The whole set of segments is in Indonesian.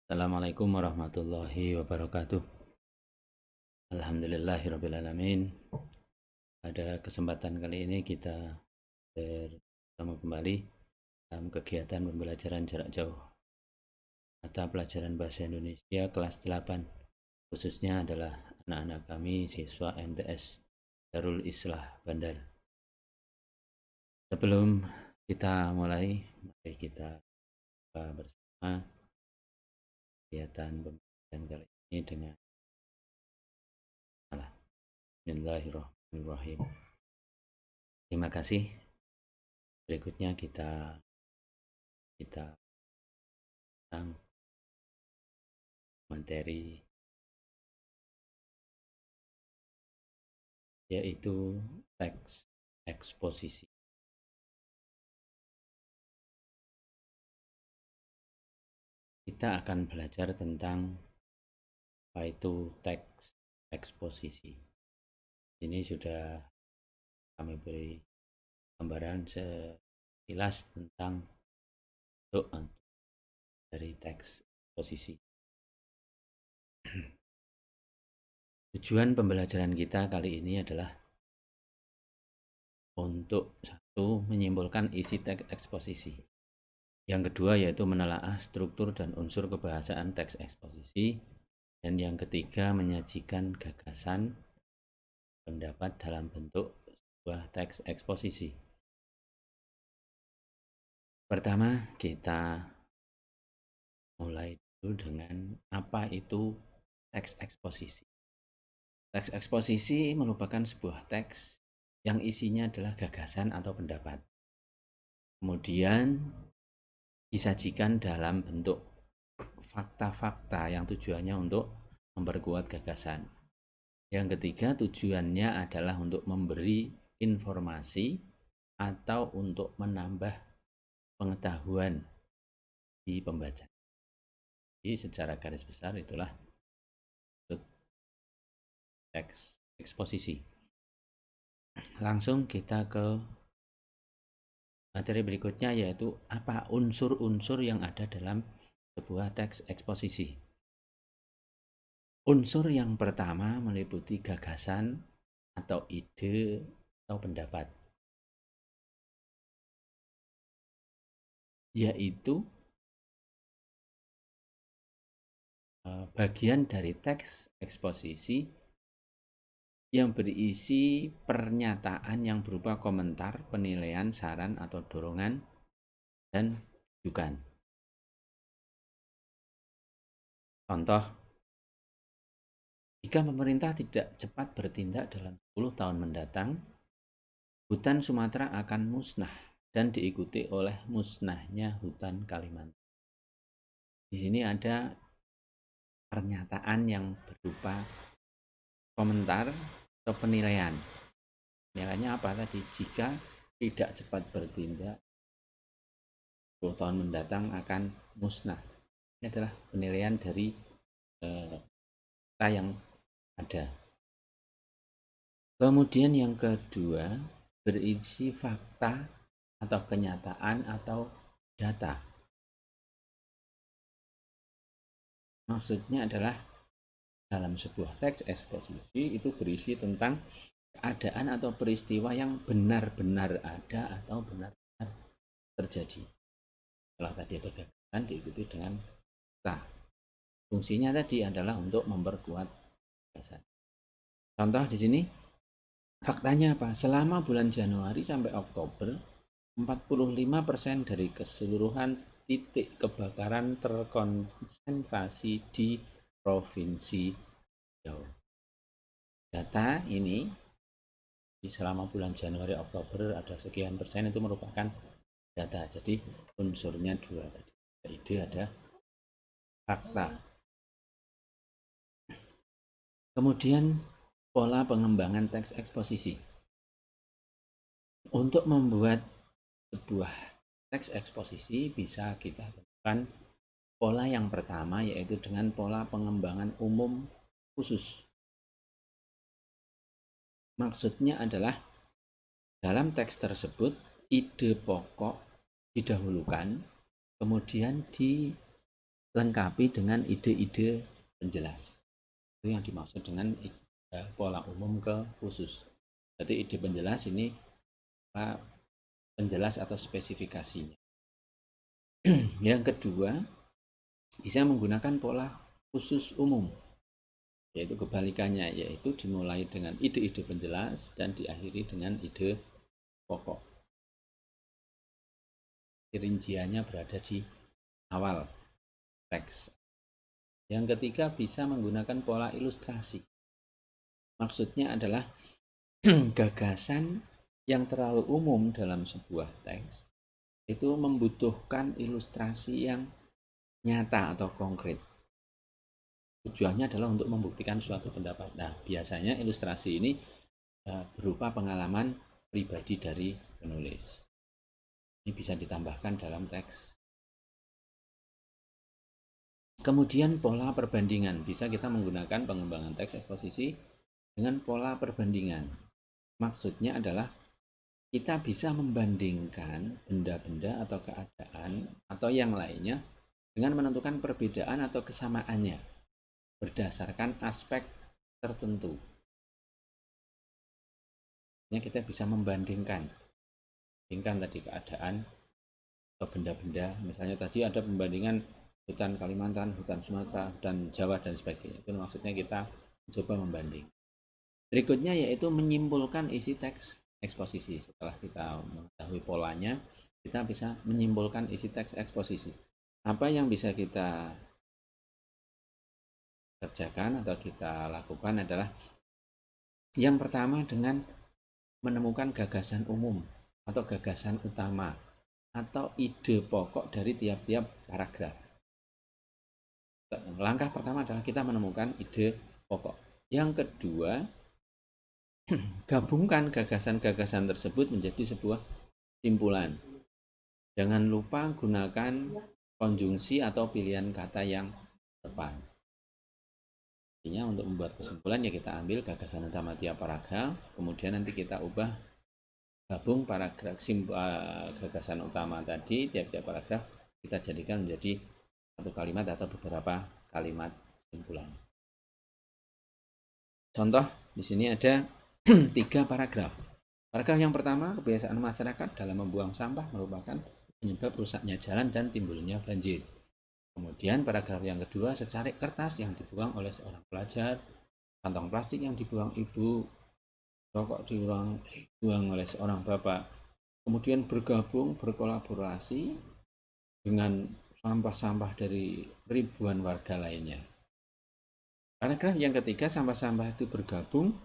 Assalamualaikum warahmatullahi wabarakatuh. Alhamdulillahirrabbilalamin. Pada kesempatan kali ini kita bertemu kembali dalam kegiatan pembelajaran jarak jauh mata pelajaran bahasa Indonesia kelas 8, khususnya adalah anak-anak kami siswa MTS Darul Islah Bandar. Sebelum kita mulai, mari kita buka bersama kegiatan pembelajaran kali ini dengan Bismillahirrahmanirrahim. Terima kasih. Berikutnya kita tentang materi yaitu teks eksposisi. Kita akan belajar tentang apa itu teks eksposisi. Ini sudah kami beri gambaran sekilas tentang bentuk dari teks eksposisi. Tujuan pembelajaran kita kali ini adalah untuk satu, menyimpulkan isi teks eksposisi. Yang kedua yaitu menelaah struktur dan unsur kebahasaan teks eksposisi. Dan yang ketiga menyajikan gagasan pendapat dalam bentuk sebuah teks eksposisi. Pertama, kita mulai dulu dengan apa itu teks eksposisi. Teks eksposisi merupakan sebuah teks yang isinya adalah gagasan atau pendapat. Kemudian disajikan dalam bentuk fakta-fakta yang tujuannya untuk memperkuat gagasan. Yang ketiga, tujuannya adalah untuk memberi informasi atau untuk menambah pengetahuan di pembaca. Jadi secara garis besar itulah teks eksposisi. Langsung kita ke materi berikutnya, yaitu apa unsur-unsur yang ada dalam sebuah teks eksposisi. Unsur yang pertama meliputi gagasan atau ide atau pendapat, yaitu bagian dari teks eksposisi yang berisi pernyataan yang berupa komentar, penilaian, saran atau dorongan, dan rujukan. Contoh, jika pemerintah tidak cepat bertindak dalam 10 tahun mendatang, hutan Sumatera akan musnah dan diikuti oleh musnahnya hutan Kalimantan. Di sini ada pernyataan yang berupa komentar atau penilaian. Penilaiannya apa tadi? Jika tidak cepat bertindak, 10 tahun mendatang akan musnah. Ini adalah penilaian dari kita yang ada. Kemudian yang kedua, berisi fakta atau kenyataan atau data. Maksudnya adalah dalam sebuah teks eksposisi itu berisi tentang keadaan atau peristiwa yang benar-benar ada atau benar-benar terjadi. Setelah tadi ada gagasan diikuti dengan fakta. Fungsinya tadi adalah untuk memperkuat gagasan. Contoh di sini, faktanya apa? Selama bulan Januari sampai Oktober, 45% dari keseluruhan titik kebakaran terkonsentrasi di Provinsi Riau. Data ini selama bulan Januari Oktober ada sekian persen, itu merupakan data. Jadi unsurnya dua tadi. Ada ide, ada fakta. Kemudian pola pengembangan teks eksposisi. Untuk membuat sebuah teks eksposisi bisa kita lakukan pola yang pertama, yaitu dengan pola pengembangan umum khusus. Maksudnya adalah dalam teks tersebut ide pokok didahulukan, kemudian lengkapi dengan ide-ide penjelas. Itu yang dimaksud dengan pola umum ke khusus. Jadi ide penjelas ini penjelas atau spesifikasinya. Yang kedua, bisa menggunakan pola khusus umum, yaitu kebalikannya, yaitu dimulai dengan ide-ide penjelas dan diakhiri dengan ide pokok. Rinciannya berada di awal teks. Yang ketiga, bisa menggunakan pola ilustrasi. Maksudnya adalah gagasan yang terlalu umum dalam sebuah teks itu membutuhkan ilustrasi yang nyata atau konkret. Tujuannya adalah untuk membuktikan suatu pendapat. Nah, biasanya ilustrasi ini berupa pengalaman pribadi dari penulis. Ini bisa ditambahkan dalam teks. Kemudian pola perbandingan. Bisa kita menggunakan pengembangan teks eksposisi dengan pola perbandingan. Maksudnya adalah kita bisa membandingkan benda-benda atau keadaan atau yang lainnya dengan menentukan perbedaan atau kesamaannya berdasarkan aspek tertentu. Ini kita bisa membandingkan tadi keadaan atau benda-benda. Misalnya tadi ada pembandingan hutan Kalimantan, hutan Sumatera, hutan Jawa dan sebagainya. Itu maksudnya kita coba membanding. Berikutnya yaitu menyimpulkan isi teks eksposisi. Setelah kita mengetahui polanya, kita bisa menyimpulkan isi teks eksposisi. Apa yang bisa kita kerjakan atau kita lakukan adalah yang pertama dengan menemukan gagasan umum atau gagasan utama atau ide pokok dari tiap-tiap paragraf. Langkah pertama adalah kita menemukan ide pokok. Yang kedua, gabungkan gagasan-gagasan tersebut menjadi sebuah simpulan. Jangan lupa gunakan konjungsi atau pilihan kata yang tepat. Artinya untuk membuat kesimpulan ya kita ambil gagasan utama tiap paragraf, kemudian nanti kita ubah gabung paragraf gagasan utama tadi tiap-tiap paragraf kita jadikan menjadi satu kalimat atau beberapa kalimat simpulan. Contoh di sini ada 3 paragraf. Paragraf yang pertama, kebiasaan masyarakat dalam membuang sampah merupakan penyebab rusaknya jalan dan timbulnya banjir. Kemudian paragraf yang kedua, secarik kertas yang dibuang oleh seorang pelajar, kantong plastik yang dibuang ibu, rokok dibuang oleh seorang bapak. Kemudian berkolaborasi dengan sampah-sampah dari ribuan warga lainnya. Paragraf yang ketiga, sampah-sampah itu bergabung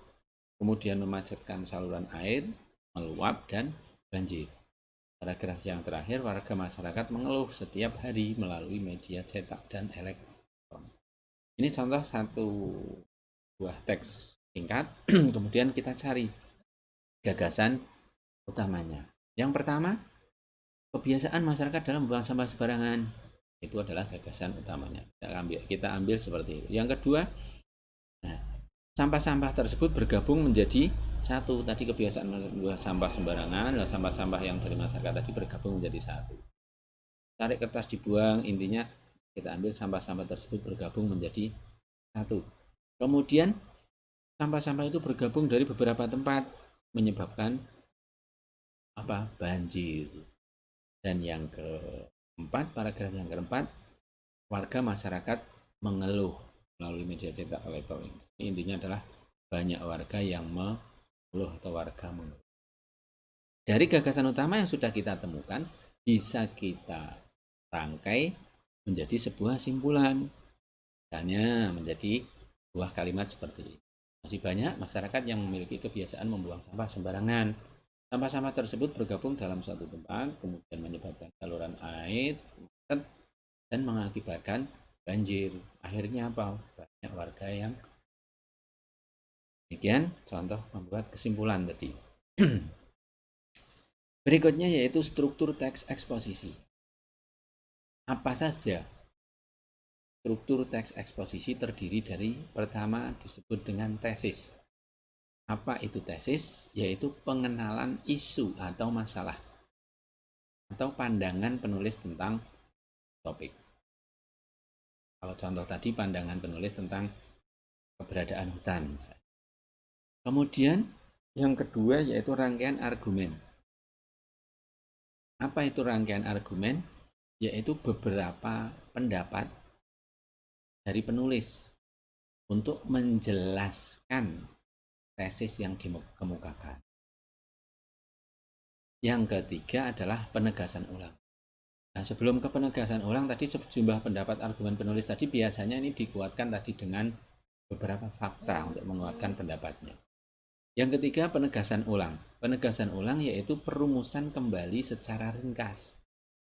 kemudian memacetkan saluran air, meluap, dan banjir. Paragraf yang terakhir, warga masyarakat mengeluh setiap hari melalui media cetak dan elektron. Ini contoh satu buah teks singkat, kemudian kita cari gagasan utamanya. Yang pertama, kebiasaan masyarakat dalam membuang sampah sembarangan. Itu adalah gagasan utamanya. Kita ambil seperti itu. Yang kedua, sampah-sampah tersebut bergabung menjadi satu. Tadi kebiasaan membuang sampah sembarangan, dan sampah-sampah yang dari masyarakat tadi bergabung menjadi satu. Tarik kertas dibuang, intinya kita ambil sampah-sampah tersebut bergabung menjadi satu. Kemudian sampah-sampah itu bergabung dari beberapa tempat menyebabkan banjir. Dan yang keempat, paragraf yang keempat, warga masyarakat mengeluh melalui media cetak elektronik. Intinya adalah banyak warga yang mengeluh atau warga mengeluh. Dari gagasan utama yang sudah kita temukan, bisa kita rangkai menjadi sebuah simpulan. Misalnya menjadi sebuah kalimat seperti ini. Masih banyak masyarakat yang memiliki kebiasaan membuang sampah sembarangan. Sampah-sampah tersebut bergabung dalam suatu tempat, kemudian menyebabkan saluran air macet dan mengakibatkan banjir. Akhirnya apa? Banyak warga yang demikian contoh membuat kesimpulan tadi. Berikutnya yaitu struktur teks eksposisi. Apa saja? Struktur teks eksposisi terdiri dari pertama disebut dengan tesis. Apa itu tesis? Yaitu pengenalan isu atau masalah atau pandangan penulis tentang topik. Kalau contoh tadi pandangan penulis tentang keberadaan hutan. Kemudian yang kedua yaitu rangkaian argumen. Apa itu rangkaian argumen? Yaitu beberapa pendapat dari penulis untuk menjelaskan tesis yang dikemukakan. Yang ketiga adalah penegasan ulang. Nah, sebelum ke penegasan ulang tadi sejumlah pendapat argumen penulis tadi biasanya ini dikuatkan tadi dengan beberapa fakta untuk menguatkan pendapatnya. Yang ketiga penegasan ulang. Penegasan ulang yaitu perumusan kembali secara ringkas.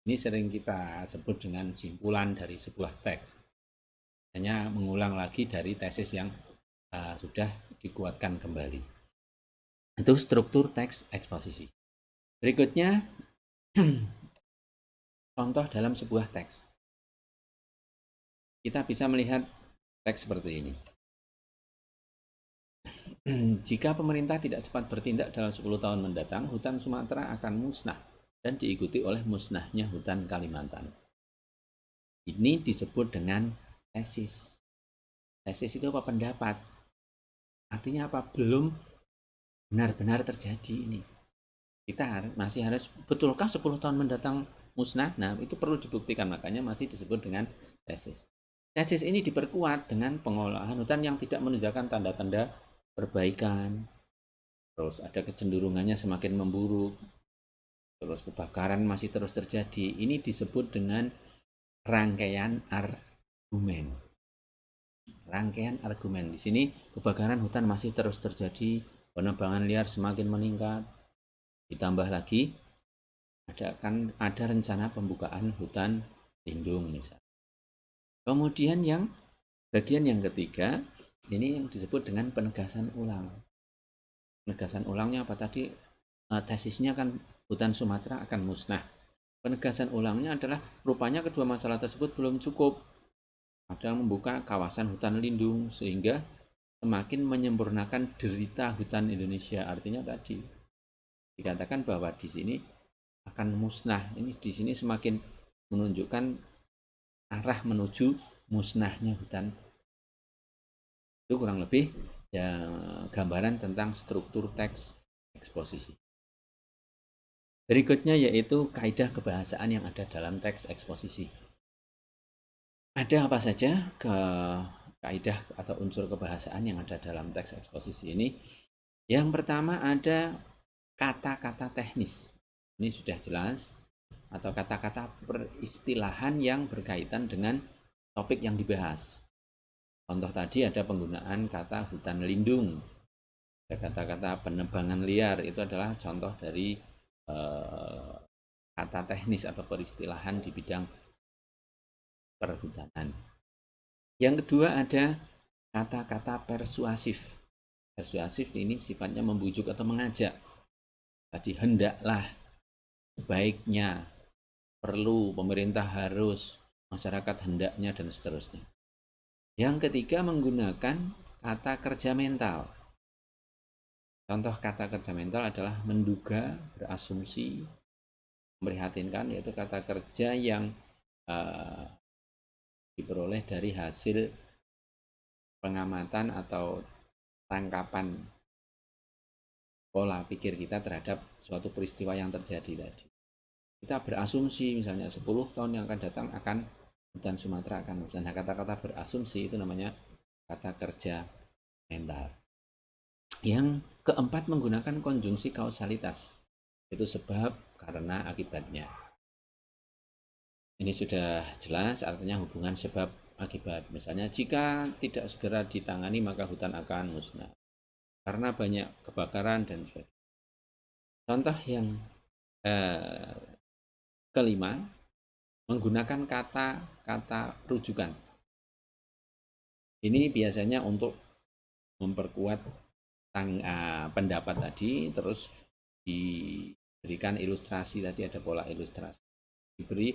Ini sering kita sebut dengan simpulan dari sebuah teks. Hanya mengulang lagi dari tesis yang sudah dikuatkan kembali. Itu struktur teks eksposisi. Berikutnya contoh dalam sebuah teks. Kita bisa melihat teks seperti ini. Jika pemerintah tidak cepat bertindak dalam 10 tahun mendatang, hutan Sumatera akan musnah dan diikuti oleh musnahnya hutan Kalimantan. Ini disebut dengan tesis. Tesis itu apa? Pendapat. Artinya apa? Belum benar-benar terjadi ini. Kita masih harus, betulkah 10 tahun mendatang musnah? Nah, itu perlu dibuktikan, makanya masih disebut dengan tesis. Tesis ini diperkuat dengan pengolahan hutan yang tidak menunjukkan tanda-tanda perbaikan, terus ada kecenderungannya semakin memburuk, terus kebakaran masih terus terjadi. Ini disebut dengan rangkaian argumen. Rangkaian argumen. Di sini kebakaran hutan masih terus terjadi, penebangan liar semakin meningkat. Ditambah lagi ada rencana pembukaan hutan lindung misalnya. Kemudian yang bagian yang ketiga, ini yang disebut dengan penegasan ulang. Penegasan ulangnya apa tadi? Tesisnya kan hutan Sumatera akan musnah. Penegasan ulangnya adalah rupanya kedua masalah tersebut belum cukup. Ada membuka kawasan hutan lindung sehingga semakin menyempurnakan derita hutan Indonesia. Artinya tadi dikatakan bahwa di sini akan musnah. Ini di sini semakin menunjukkan arah menuju musnahnya hutan. Itu kurang lebih ya gambaran tentang struktur teks eksposisi. Berikutnya yaitu kaidah kebahasaan yang ada dalam teks eksposisi. Ada apa saja kaidah atau unsur kebahasaan yang ada dalam teks eksposisi ini? Yang pertama ada kata-kata teknis. Ini sudah jelas, atau kata-kata peristilahan yang berkaitan dengan topik yang dibahas. Contoh tadi ada penggunaan kata hutan lindung, ada kata-kata penebangan liar, itu adalah contoh dari kata teknis atau peristilahan di bidang perhutanan. Yang kedua ada kata-kata persuasif. Persuasif ini sifatnya membujuk atau mengajak. Tadi hendaklah, sebaiknya, perlu, pemerintah harus, masyarakat hendaknya, dan seterusnya. Yang ketiga menggunakan kata kerja mental. Contoh kata kerja mental adalah menduga, berasumsi, memprihatinkan, yaitu kata kerja yang diperoleh dari hasil pengamatan atau tangkapan pola pikir kita terhadap suatu peristiwa yang terjadi tadi. Kita berasumsi misalnya 10 tahun yang akan datang akan hutan Sumatera akan musnah. Nah, kata-kata berasumsi itu namanya kata kerja mental. Yang keempat menggunakan konjungsi kausalitas. Itu sebab, karena, akibatnya. Ini sudah jelas artinya hubungan sebab akibat. Misalnya jika tidak segera ditangani maka hutan akan musnah karena banyak kebakaran dan sebagainya. Contoh yang kelima, menggunakan kata-kata rujukan. Ini biasanya untuk memperkuat pendapat tadi, terus diberikan ilustrasi, tadi ada pola ilustrasi. Diberi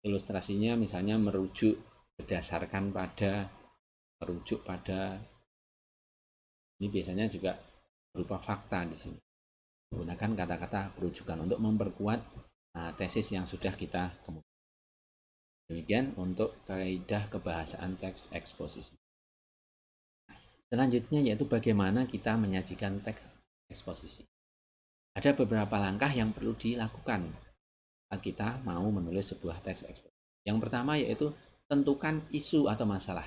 ilustrasinya misalnya merujuk pada, ini biasanya juga berupa fakta di sini. Menggunakan kata-kata perujukan untuk memperkuat tesis yang sudah kita kemukakan. Demikian untuk kaidah kebahasaan teks eksposisi. Selanjutnya yaitu bagaimana kita menyajikan teks eksposisi. Ada beberapa langkah yang perlu dilakukan saat kita mau menulis sebuah teks eksposisi. Yang pertama yaitu tentukan isu atau masalah.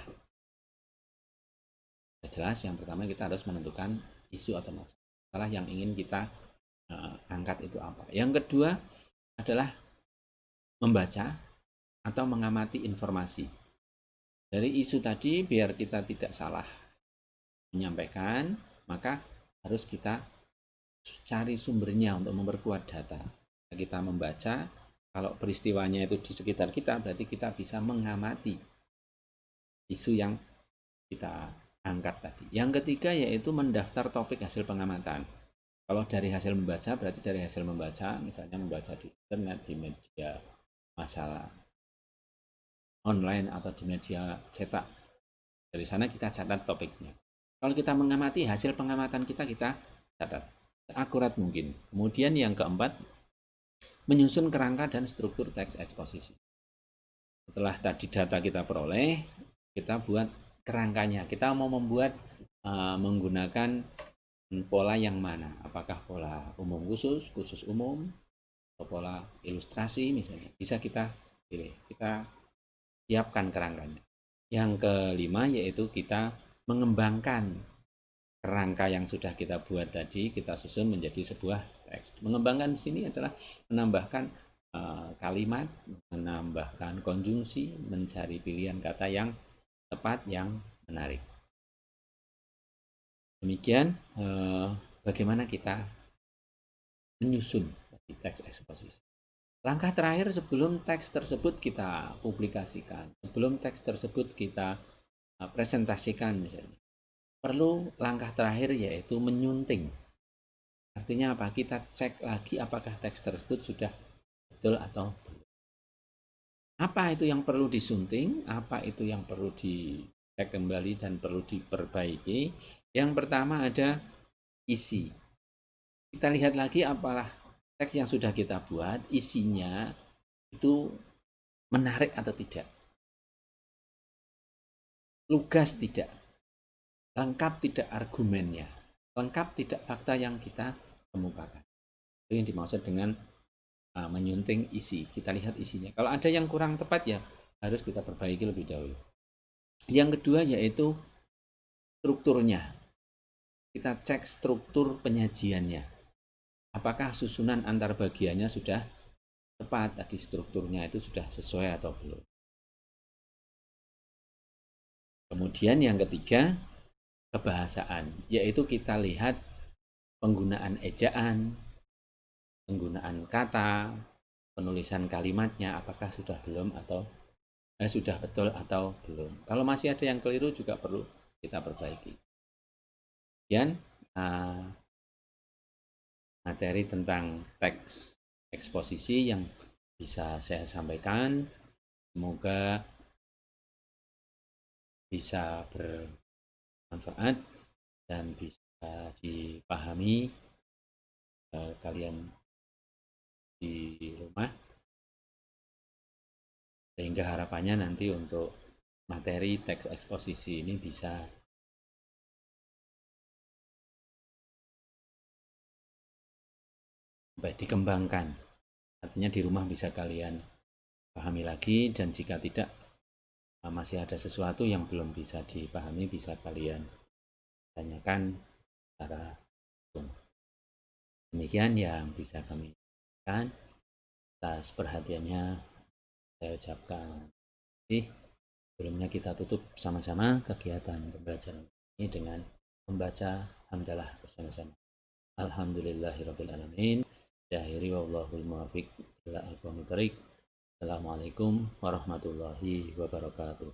Jelas yang pertama kita harus menentukan isu atau masalah yang ingin kita angkat itu apa. Yang kedua adalah membaca atau mengamati informasi. Dari isu tadi biar kita tidak salah menyampaikan, maka harus kita cari sumbernya untuk memperkuat data. Kita membaca, kalau peristiwanya itu di sekitar kita, berarti kita bisa mengamati isu yang kita angkat tadi. Yang ketiga yaitu mendaftar topik hasil pengamatan. Kalau dari hasil membaca, berarti dari hasil membaca, misalnya membaca di internet, di media masalah online atau di media cetak. Dari sana kita catat topiknya. Kalau kita mengamati hasil pengamatan kita catat seakurat mungkin. Kemudian yang keempat, menyusun kerangka dan struktur teks eksposisi. Setelah tadi data kita peroleh, kita buat kerangkanya. Kita mau membuat menggunakan pola yang mana? Apakah pola umum khusus, khusus umum, atau pola ilustrasi misalnya? Bisa kita pilih. Kita siapkan kerangkanya. Yang kelima yaitu kita mengembangkan kerangka yang sudah kita buat tadi, kita susun menjadi sebuah teks. Mengembangkan di sini adalah menambahkan kalimat, menambahkan konjungsi, mencari pilihan kata yang tepat, yang menarik. Demikian bagaimana kita menyusun teks eksposisi. Langkah terakhir sebelum teks tersebut kita publikasikan, sebelum teks tersebut kita presentasikan misalnya, perlu langkah terakhir yaitu menyunting. Artinya apa? Kita cek lagi apakah teks tersebut sudah betul atau belum. Apa itu yang perlu disunting, apa itu yang perlu dicek kembali dan perlu diperbaiki. Yang pertama ada isi. Kita lihat lagi apalah teks yang sudah kita buat, isinya itu menarik atau tidak, lugas tidak, lengkap tidak argumennya, lengkap tidak fakta yang kita kemukakan. Itu yang dimaksud dengan menyunting isi. Kita lihat isinya. Kalau ada yang kurang tepat ya harus kita perbaiki lebih dahulu. Yang kedua yaitu strukturnya. Kita cek struktur penyajiannya. Apakah susunan antar bagiannya sudah tepat, tadi strukturnya itu sudah sesuai atau belum. Kemudian yang ketiga, kebahasaan, yaitu kita lihat penggunaan ejaan, penggunaan kata, penulisan kalimatnya, apakah sudah belum atau sudah betul atau belum. Kalau masih ada yang keliru juga perlu kita perbaiki. Kemudian materi tentang teks eksposisi yang bisa saya sampaikan, semoga bisa bermanfaat dan bisa dipahami kalian di rumah, sehingga harapannya nanti untuk materi teks eksposisi ini bisa dikembangkan. Artinya di rumah bisa kalian pahami lagi, dan jika tidak masih ada sesuatu yang belum bisa dipahami, bisa kalian tanyakan secara langsung. Demikian yang bisa kami sampaikan. Atas perhatiannya saya ucapkan terima kasih. Sebelumnya kita tutup sama-sama kegiatan pembelajaran ini dengan membaca hamdalah bersama-sama. Alhamdulillahirabbil alamin. Diakhiri wallahul muwaffiq ila aqwamit thoriq. Assalamualaikum warahmatullahi wabarakatuh.